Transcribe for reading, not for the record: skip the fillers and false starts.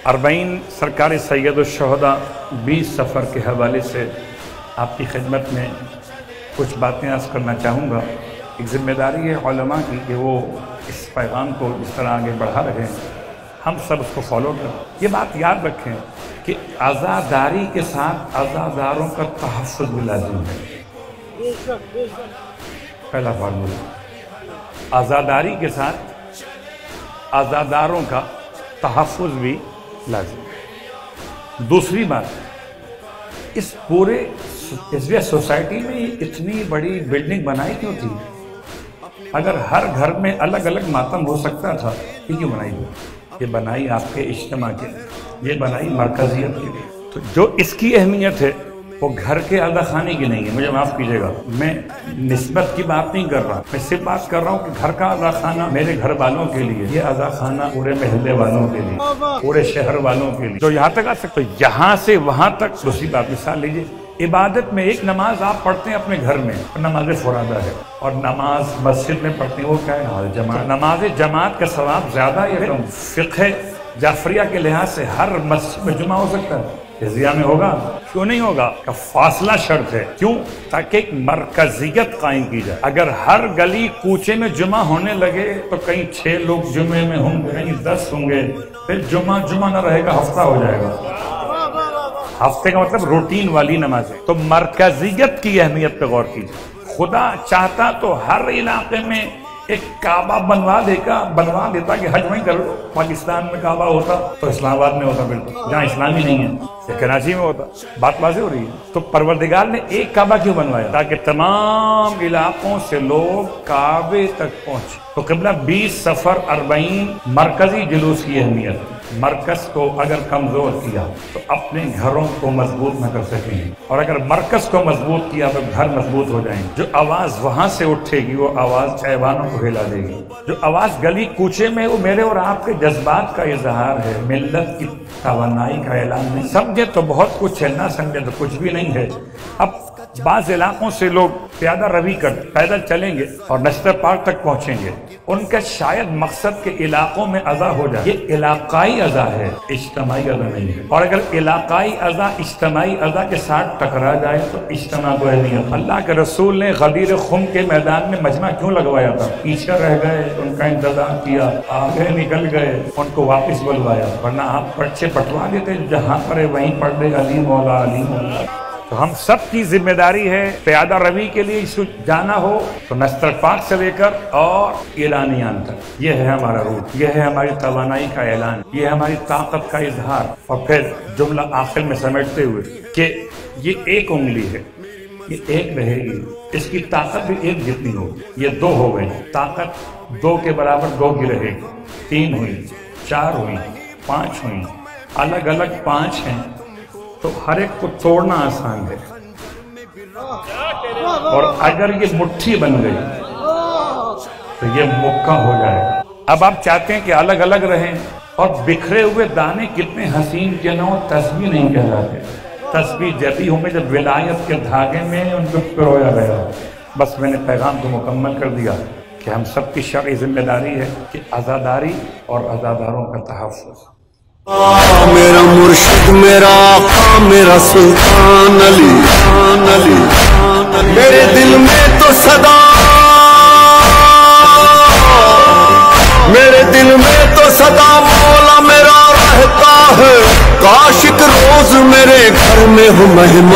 40 सरकार सैयदुश्शुहदा 20 सफ़र के हवाले से आपकी खिदमत में कुछ बातें अर्ज़ करना चाहूँगा। एक ज़िम्मेदारी है उलमा की कि वो इस पैगाम को इस तरह आगे बढ़ा रहे हैं, हम सब उसको फॉलो करें। ये बात याद रखें कि आज़ादारी के साथ आज़ादारों का तहफ़्फ़ुज़ भी लाज़िम है। पहला फार्मूला, आज़ादारी के साथ आज़ादारों का तहफ़्फ़ुज़ भी लाज़िम। दूसरी बात, इस पूरे सोसाइटी में इतनी बड़ी बिल्डिंग बनाई क्यों थी? अगर हर घर में अलग अलग मातम हो सकता था, ये क्यों बनाई हुई? ये बनाई आपके इज्तिमा के लिए, ये बनाई मरकजियत के लिए। तो जो इसकी अहमियत है वो घर के आधा खाने की नहीं है। मुझे माफ़ कीजिएगा, मैं निस्बत की बात नहीं कर रहा, मैं सिर्फ बात कर रहा हूँ कि घर का आधा खाना मेरे घर वालों के लिए, ये आधा खाना पूरे महल्ले वालों के लिए, पूरे शहर वालों के लिए, जो यहाँ तक आ सकते, यहाँ से वहाँ तक। दूसरी बात, मिसाल लीजिए, इबादत में एक नमाज आप पढ़ते हैं अपने घर में, नमाज फुरादा है, और नमाज मस्जिद में पढ़ते हैं, वो क्या है? जमात। नमाज जमात का सवाब ज्यादा है कम? फ़िक़्ह जाफरिया के लिहाज से हर मस्जिद में जुमा हो सकता है, हिज़िया में होगा? क्यों नहीं होगा? का फासला शर्त है। क्यों? ताकि एक मरकजियत कायम की जाए। अगर हर गली कूचे में जुमा होने लगे तो कहीं 6 लोग जुमे में होंगे, कहीं 10 होंगे, फिर जुमा न रहेगा, हफ्ता हो जाएगा। हफ्ते का मतलब रूटीन वाली नमाज। तो मरकजियत की अहमियत पे गौर कीजिए। खुदा चाहता तो हर इलाके में एक काबा बनवा देता कि हज वहीं कर लो। पाकिस्तान में काबा होता तो इस्लामाबाद में होता, बिल्कुल जहाँ इस्लामी नहीं है, कराची में होता। बात वाज़ेह हो रही है। तो परवरदिगार ने एक काबा क्यों बनवाया? ताकि तमाम इलाकों से लोग काबे तक पहुंचे। तो क़िबला 20 सफ़र 40 मरकजी जुलूस की अहमियत। मरकज को अगर कमजोर किया तो अपने घरों को मजबूत न कर सकेंगे, और अगर मरकज को मजबूत किया तो घर मजबूत हो जाएंगे। जो आवाज वहां से उठेगी वो आवाज ऐवानों को हिला देगी। जो आवाज गली कूचे में, वो मेरे और आपके जज्बात का इजहार है, मिल्लत की तवानाई का ऐलान नहीं। समझे तो बहुत कुछ है, ना समझे तो कुछ भी नहीं है। अब बाज़ इलाकों से लोग प्यादा रवी कर पैदल चलेंगे और नश्तर पार्क तक पहुंचेंगे, उनका शायद मकसद के इलाकों में अज़ा हो जाए। ये इलाकाई अज़ा है, इज्तिमाई अज़ा नहीं है। और अगर इलाकाई अज़ा इज्तिमाई अज़ा के साथ टकरा जाए तो इज्तिमा को अहमियत। अल्लाह के रसूल ने गदीर खुम के मैदान में मजमा क्यों लगवाया था? पीछे रह गए, उनका इंतजाम किया, आगे निकल गए, उनको वापस बुलवाया। वरना आप पर्चे पटवा देते, जहाँ पर है वहीं पढ़ दे अली मौला अली मौला। तो हम सब की जिम्मेदारी है, प्यादा रवी के लिए जाना हो तो नस्तर पाक से लेकर और ईरानियान तक, ये है हमारा रूट, ये है हमारी तवानाई का ऐलान, ये है हमारी ताकत का इजहार। और फिर जुमला आखिर में समेटते हुए कि ये एक उंगली है, ये एक रहेगी, इसकी ताकत भी एक जितनी होगी। ये 2 हो गई, ताकत 2 के बराबर 2 की रहेगी। 3 हुई, 4 हुई, 5 हुई, अलग अलग 5 हैं, तो हर एक को तोड़ना आसान है। और अगर ये मुट्ठी बन गई तो ये मुक्का हो जाएगा। अब आप चाहते हैं कि अलग अलग रहें, और बिखरे हुए दाने कितने हसीन के ना हो, तस्बीह नहीं कहलाते। तस्बीह जबी होंगे जब विलायत के धागे में उनको पिरोया गया। बस मैंने पैगाम को मुकम्मल कर दिया कि हम सबकी शरई जिम्मेदारी है कि आज़ादारी और आज़ादारों का तहफ़्फ़ुज़। मेरा मुर्शिद, मेरा आका, मेरा सुल्तान अली, मेरे दिल में तो सदा, मेरे दिल में तो सदा मौला मेरा रहता है। काश एक रोज मेरे घर में हो मेहमान।